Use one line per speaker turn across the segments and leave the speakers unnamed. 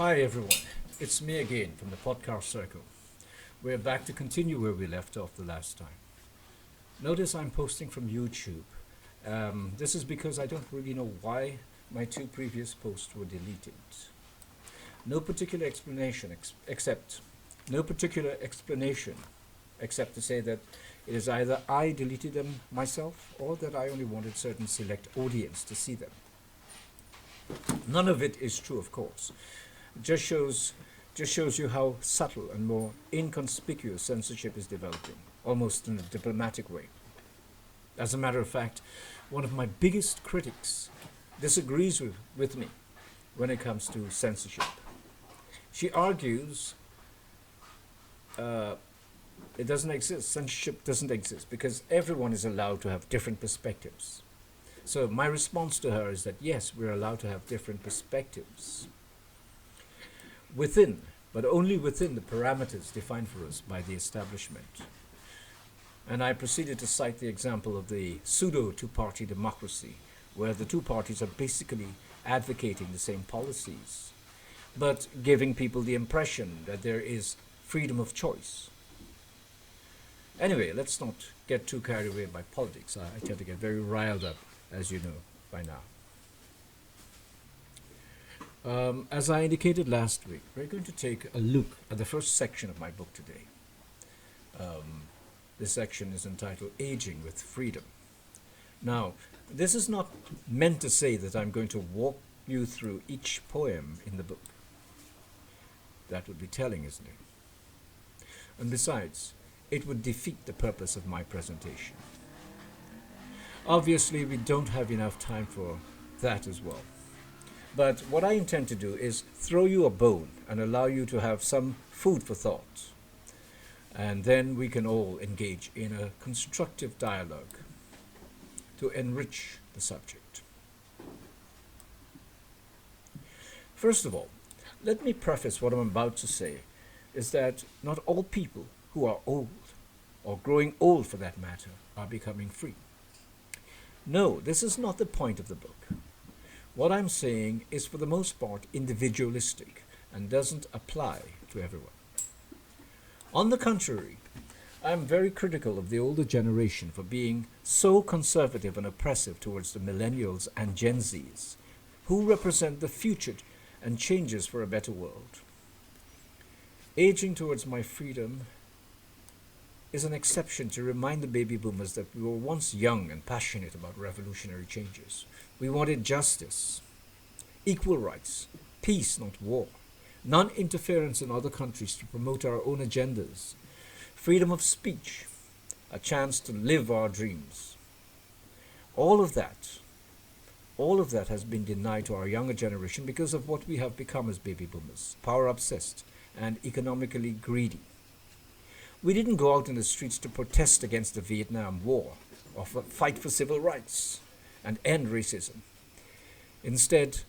Hi everyone, it's me again from the Podcast Circle. We're back to continue where we left off the last time. Notice I'm posting from YouTube. This is because I don't really know why my two previous posts were deleted. No particular explanation except to say that it is either I deleted them myself or that I only wanted certain select audience to see them. None of it is true, of course. It just shows you how subtle and more inconspicuous censorship is developing, almost in a diplomatic way. As a matter of fact, one of my biggest critics disagrees with me when it comes to censorship. She argues it doesn't exist. Censorship doesn't exist because everyone is allowed to have different perspectives. So my response to her is that yes, we're allowed to have different perspectives within, but only within the parameters defined for us by the establishment. And I proceeded to cite the example of the pseudo two-party democracy, where the two parties are basically advocating the same policies, but giving people the impression that there is freedom of choice. Anyway, let's not get too carried away by politics. I tend to get very riled up, as you know by now. As I indicated last week, we're going to take a look at the first section of my book today. This section is entitled Aging with Freedom. Now, this is not meant to say that I'm going to walk you through each poem in the book. That would be telling, isn't it? And besides, it would defeat the purpose of my presentation. Obviously, we don't have enough time for that as well. But what I intend to do is throw you a bone and allow you to have some food for thought. And then we can all engage in a constructive dialogue to enrich the subject. First of all, let me preface what I'm about to say is that not all people who are old, or growing old for that matter, are becoming free. No, this is not the point of the book. What I'm saying is for the most part individualistic and doesn't apply to everyone. On the contrary, I am very critical of the older generation for being so conservative and oppressive towards the millennials and Gen Zs, who represent the future and changes for a better world. Aging towards my freedom is an exception to remind the baby boomers that we were once young and passionate about revolutionary changes. We wanted justice, equal rights, peace, not war, non-interference in other countries to promote our own agendas, freedom of speech, a chance to live our dreams. All of that has been denied to our younger generation because of what we have become as baby boomers, power-obsessed and economically greedy. We didn't go out in the streets to protest against the Vietnam War or fight for civil rights and end racism. Instead,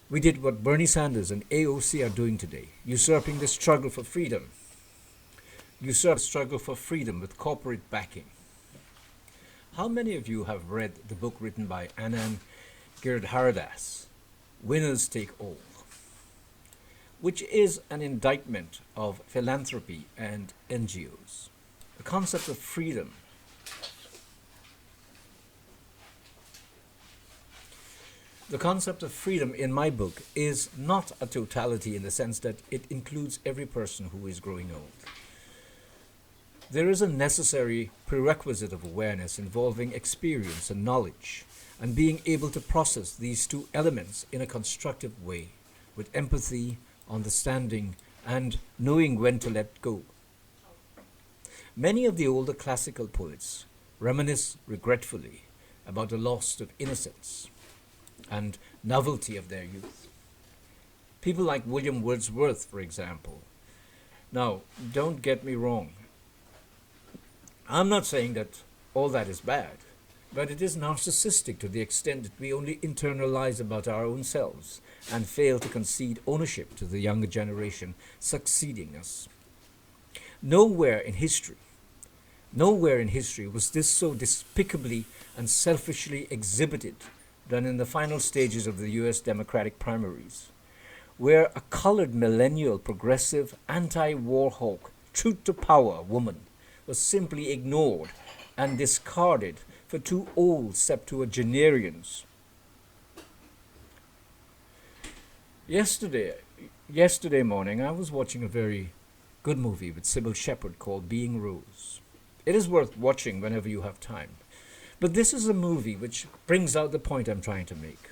we did what Bernie Sanders and AOC are doing today, usurping the struggle for freedom. Usurp the struggle for freedom with corporate backing. How many of you have read the book written by Anand Giridharadas, Winners Take All, which is an indictment of philanthropy and NGOs? The concept of freedom in my book is not a totality in the sense that it includes every person who is growing old. There is a necessary prerequisite of awareness involving experience and knowledge, and being able to process these two elements in a constructive way, with empathy, understanding, and knowing when to let go. Many of the older classical poets reminisce regretfully about the loss of innocence and novelty of their youth. People like William Wordsworth, for example. Now, don't get me wrong. I'm not saying that all that is bad, but it is narcissistic to the extent that we only internalize about our own selves and fail to concede ownership to the younger generation succeeding us. Nowhere in history was this so despicably and selfishly exhibited than in the final stages of the US Democratic primaries, where a colored millennial progressive anti-war hawk, truth to power woman was simply ignored and discarded for two old septuagenarians. Yesterday morning, I was watching a very good movie with Sybil Shepherd called Being Rose. It is worth watching whenever you have time. But this is a movie which brings out the point I'm trying to make.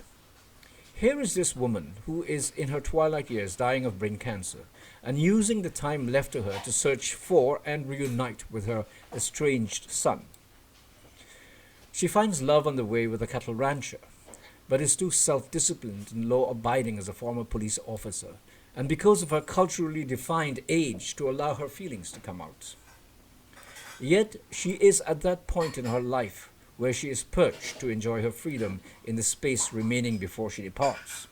Here is this woman who is in her twilight years dying of brain cancer and using the time left to her to search for and reunite with her estranged son. She finds love on the way with a cattle rancher, but is too self-disciplined and law-abiding as a former police officer, and because of her culturally defined age, to allow her feelings to come out. Yet she is at that point in her life where she is perched to enjoy her freedom in the space remaining before she departs.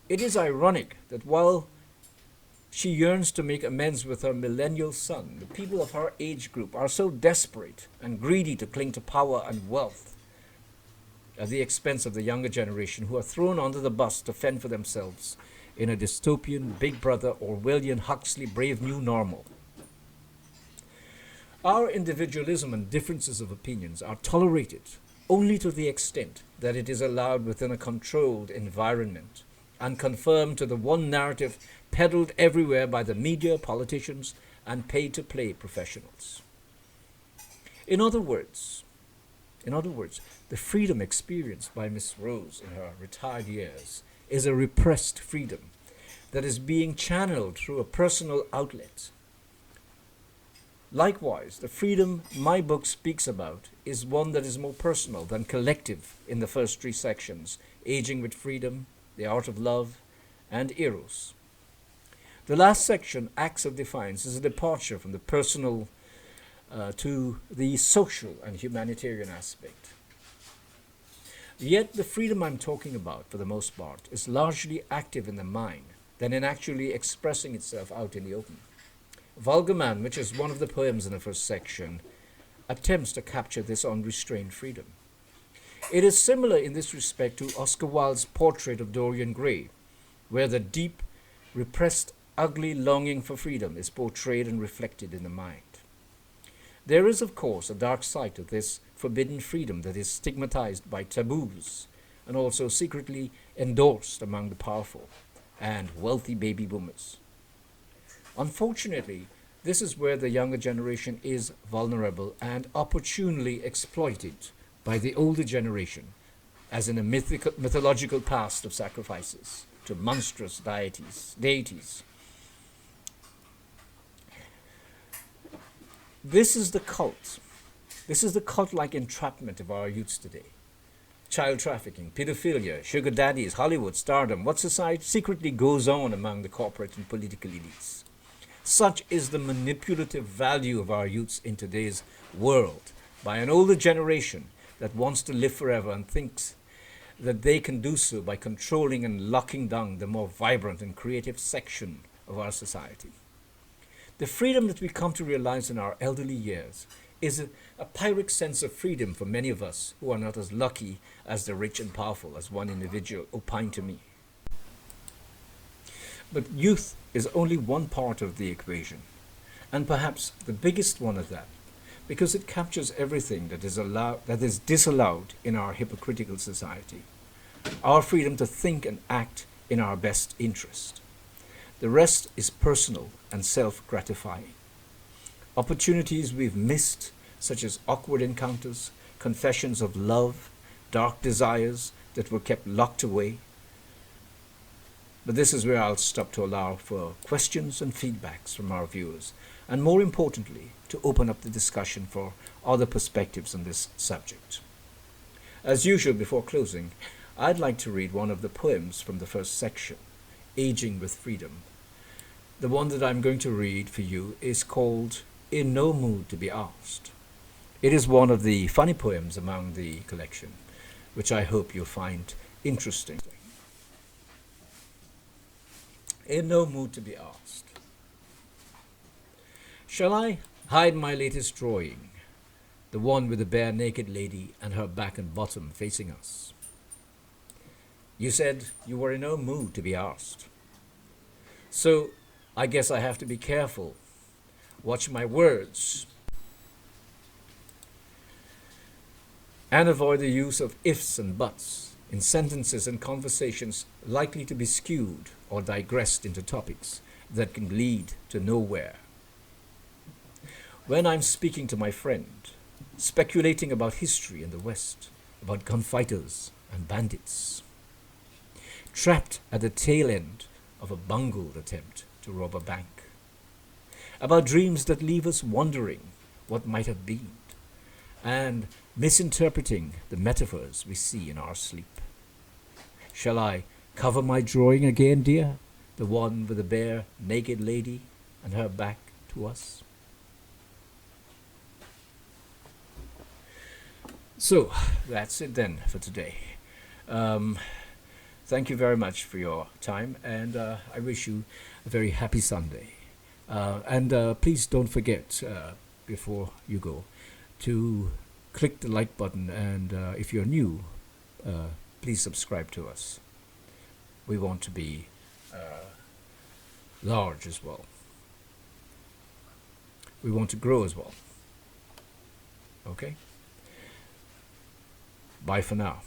It is ironic that while she yearns to make amends with her millennial son, the people of her age group are so desperate and greedy to cling to power and wealth at the expense of the younger generation, who are thrown onto the bus to fend for themselves in a dystopian Big Brother Orwellian Huxley Brave New Normal. Our individualism and differences of opinions are tolerated only to the extent that it is allowed within a controlled environment and conformed to the one narrative peddled everywhere by the media, politicians, and pay-to-play professionals. In other words, the freedom experienced by Miss Rose in her retired years is a repressed freedom that is being channeled through a personal outlet. Likewise, the freedom my book speaks about is one that is more personal than collective in the first three sections: Aging with Freedom, The Art of Love, and Eros. The last section, Acts of Defiance, is a departure from the personal to the social and humanitarian aspect. Yet the freedom I'm talking about, for the most part, is largely active in the mind than in actually expressing itself out in the open. Vulgar Man, which is one of the poems in the first section, attempts to capture this unrestrained freedom. It is similar in this respect to Oscar Wilde's portrait of Dorian Gray, where the deep, repressed, ugly longing for freedom is portrayed and reflected in the mind. There is, of course, a dark side to this forbidden freedom that is stigmatized by taboos and also secretly endorsed among the powerful and wealthy baby boomers. Unfortunately, this is where the younger generation is vulnerable and opportunely exploited by the older generation, as in a mythological past of sacrifices to monstrous deities. This is the cult. This is the cult-like entrapment of our youths today. Child trafficking, pedophilia, sugar daddies, Hollywood, stardom, what society secretly goes on among the corporate and political elites. Such is the manipulative value of our youths in today's world by an older generation that wants to live forever and thinks that they can do so by controlling and locking down the more vibrant and creative section of our society. The freedom that we come to realize in our elderly years is a pyrrhic sense of freedom for many of us who are not as lucky as the rich and powerful, as one individual opined to me. But youth is only one part of the equation, and perhaps the biggest one of that, because it captures everything that is disallowed in our hypocritical society. Our freedom to think and act in our best interest. The rest is personal and self-gratifying. Opportunities we've missed, such as awkward encounters, confessions of love, dark desires that were kept locked away. But this is where I'll stop to allow for questions and feedbacks from our viewers, and more importantly, to open up the discussion for other perspectives on this subject. As usual, before closing, I'd like to read one of the poems from the first section, Aging with Freedom. The one that I'm going to read for you is called In No Mood to Be Asked. It is one of the funny poems among the collection, which I hope you'll find interesting. In no mood to be asked. Shall I hide my latest drawing, the one with the bare naked lady and her back and bottom facing us? You said you were in no mood to be asked. So I guess I have to be careful, watch my words, and avoid the use of ifs and buts in sentences and conversations likely to be skewed or digressed into topics that can lead to nowhere. When I'm speaking to my friend, speculating about history in the West, about gunfighters and bandits, trapped at the tail end of a bungled attempt to rob a bank, about dreams that leave us wondering what might have been, and misinterpreting the metaphors we see in our sleep. Shall I cover my drawing again, dear? The one with the bare, naked lady and her back to us? So, that's it then for today. Thank you very much for your time, and I wish you a very happy Sunday. And please don't forget, before you go, to click the like button, and if you're new, please subscribe to us. We want to be large as well. We want to grow as well. Okay? Bye for now.